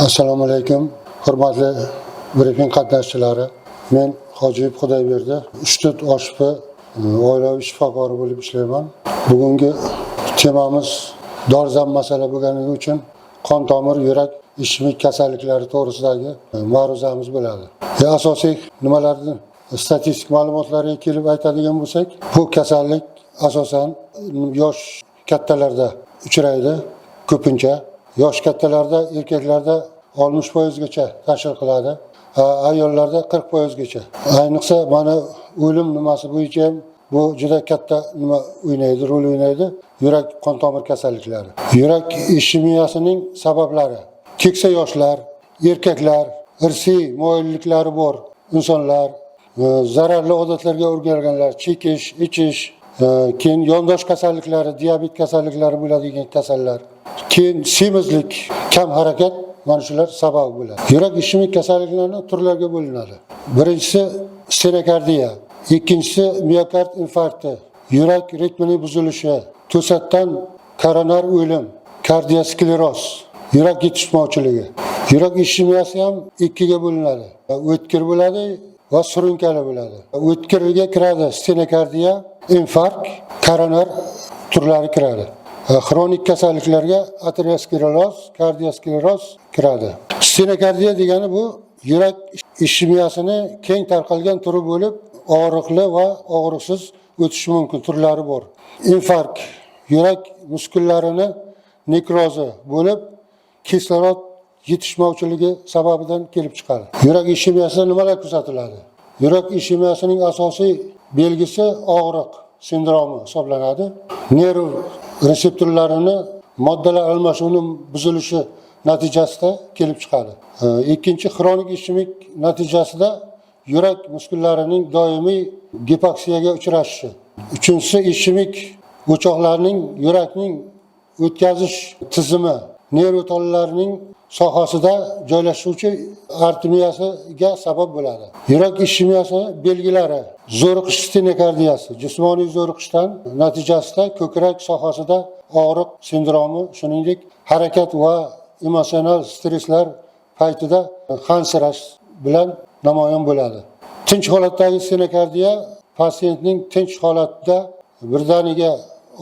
Assalomu alaykum, hurmatli brifing qatnashchilari. Men Hojiyev Xudoyberdi, Uchtut oshpi oilaviy shifokori bo'lib ishlayman. Bugungi temamiz dolzarb masala bo'lganligi uchun qon tomir, yurak, ishemik kasalliklari to'g'risidagi ma'ruzamiz bo'ladi. Asosiy nimalarni statistik ma'lumotlarga kelib aytadigan bo'lsak, bu kasallik asosan yosh kattalarda uchraydi, ko'pincha. Yosh kattalarda, erkaklarda 60%gacha tashkil qiladi. Ayollarda 40%gacha. Ayniqsa mana o'lim nimasi bo'yicha ham bu juda katta rol o'ynaydi. Yurak qon tomir kasalliklari. Yurak ishemiyasining sabablari. Keksa yoshlar, erkaklar, irsiy moyilliklari bor insonlar, zararli odatlarga o'rganganlar, chekish, ichish, keyin yondosh kasalliklari, diabet kasalliklari bo'ladigan kasallar. Keyin semizlik, kam harakat, mana shular sabab bo'ladi. Yurak ishemik kasalliklarining turlariga bo'linadi. Birinchisi stenokardiya, ikkinchisi miokard infarkti, yurak ritmining buzilishi, to'satdan koronar o'lim, kardioskleroz, yurak yetishmovchiligi. Yurak ishemiyasi ham ikkiga bo'linadi. O'tkir bo'ladi va surunkali bo'ladi. O'tkirga kiradi stenokardiya, infarkt, koronar turlari kiradi. Xronik kasalliklarga ateroskleroz, kardioskleroz kiradi. Stenokardiya degani bu yurak ishemiyasini keng tarqalgan turi bo'lib, og'riqli va og'riqsiz o'tishi mumkin turlari bor. Infarkt yurak muskullarini nekrozi bo'lib, kislorod yetishmovchiligi sababidan kelib chiqadi. Yurak ishemiyasida nimalar kuzatiladi? Yurak ishemiyasining asosiy belgisi og'riq sindromi hisoblanadi. Nerv reseptorlarini moddalar almashuvining buzilishi natijasida kelib chiqadi. Ikkinchi xronik ishemik natijasida yurak muskullarining doimiy gipoksiyaga uchrashi. Uchinchisi ishemik o'choqlarning yurakning o'tkazish tizimi nerv tolalarining sohasida joylashuvchi arteriyasiga sabab bo'ladi. Yurak ishemiyasi belgilari: zo'riqish stenokardiyasi, jismoniy zo'riqishdan natijasida ko'krak sohasida og'riq sindromi, shuningdek harakat va emotsional stresslar paytida hansirash bilan namoyon bo'ladi. Tinch holatdagi stenokardiya pasientning tinch holatda birdaniga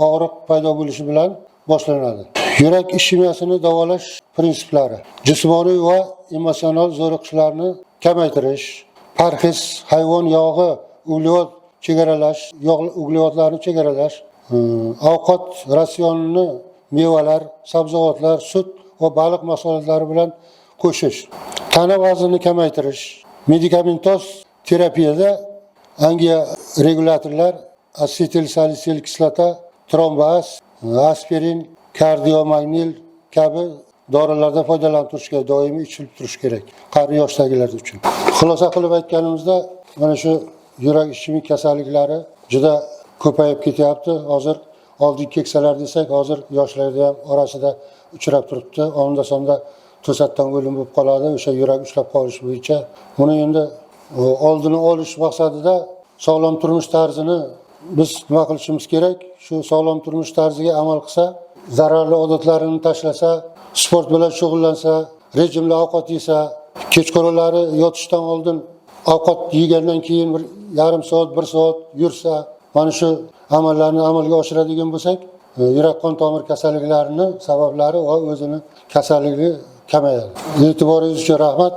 og'riq paydo bo'lishi bilan boshlanadi. Yurak ishemiyasini davolash prinsiplari: jismoniy va emotsional zo'riqishlarni kamaytirish, parhez, hayvon yog'i, uglevod chegaralash, uglevodlarni chegaralash, ovqat ratsionini mevalar, sabzavotlar, sut va baliq mahsulotlari bilan qo'shish, tana vaznini kamaytirish, medikamentoz terapiyada angioregulatorlar, asetil salisil kislota, trombaz, aspirin, kardiomagnil kabi dorilardan foydalanib turish kerak, doimiy ichilib turish kerak qari yoshdagilar uchun. Xulosa qilib aytganimizda, mana shu yurak ishemik kasalliklari juda ko'payib ketyapti. Hozir oldingi keksalar desak, hozir yoshlarda ham orasida uchrab turibdi. Onda sonda to'satdan o'lim bo'lib qoladi, o'sha yurak ushlab qolish bo'yicha. Buni endi oldini olish maqsadida sog'lom turmush tarzini biz nima qilishimiz kerak? Shu sog'lom turmush tarziga amal qilsa, zararli odatlarini tashlasa, sport bilan shug'ullansa, rejimli ovqat yesa, kechqurunlari yotishdan oldin ovqat yegandan keyin bir yarim soat, 1 soat yursa, mana shu amallarni amalga oshiradigan bo'lsak, yurak qon tomir kasalliklarining sabablari va o'zini kasalligi kamayadi. E'tiboringiz uchun rahmat.